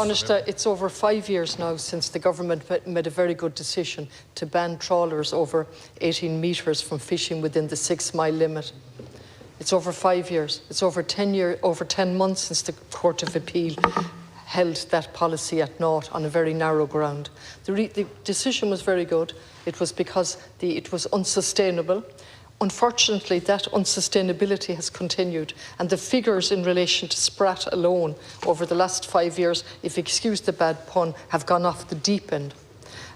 It's over 5 years now since the government made a very good decision to ban trawlers over 18 metres from fishing within the 6-mile limit. It's over 5 years. It's over 10 months since the Court of Appeal held that policy at naught on a very narrow ground. The decision was very good. It was because it was unsustainable. Unfortunately, that unsustainability has continued, and the figures in relation to sprat alone over the last 5 years, if you excuse the bad pun, have gone off the deep end.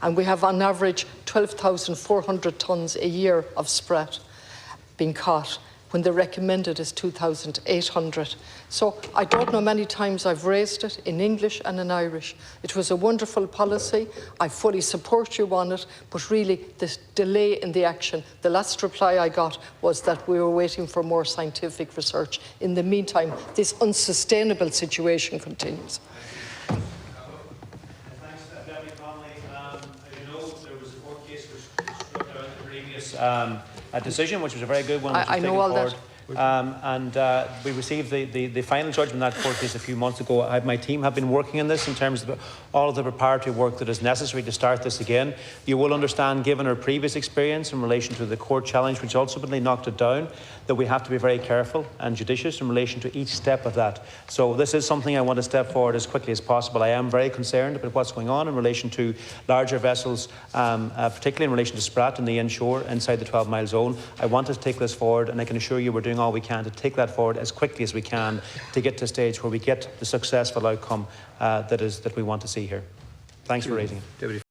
And we have on average 12,400 tonnes a year of sprat being caught, when the recommended is 2,800. So I don't know, many times I've raised it in English and in Irish. It was a wonderful policy. I fully support you on it, but really the delay in the action, the last reply I got was that we were waiting for more scientific research. In the meantime, this unsustainable situation continues. Thanks, Deputy Connolly. As you know, there was a court case which struck down the previous decision, which was a very good one. I know all forward. that. We received the final judgment in that court case a few months ago. My team have been working on this in terms of all of the preparatory work that is necessary to start this again. You will understand, given our previous experience in relation to the court challenge, which ultimately knocked it down, that we have to be very careful and judicious in relation to each step of that. So this is something I want to step forward as quickly as possible. I am very concerned about what's going on in relation to larger vessels, particularly in relation to sprat in the inshore inside the 12-mile zone. I want to take this forward, and I can assure you we're doing all we can to take that forward as quickly as we can to get to a stage where we get the successful outcome that we want to see here. Thanks for raising it.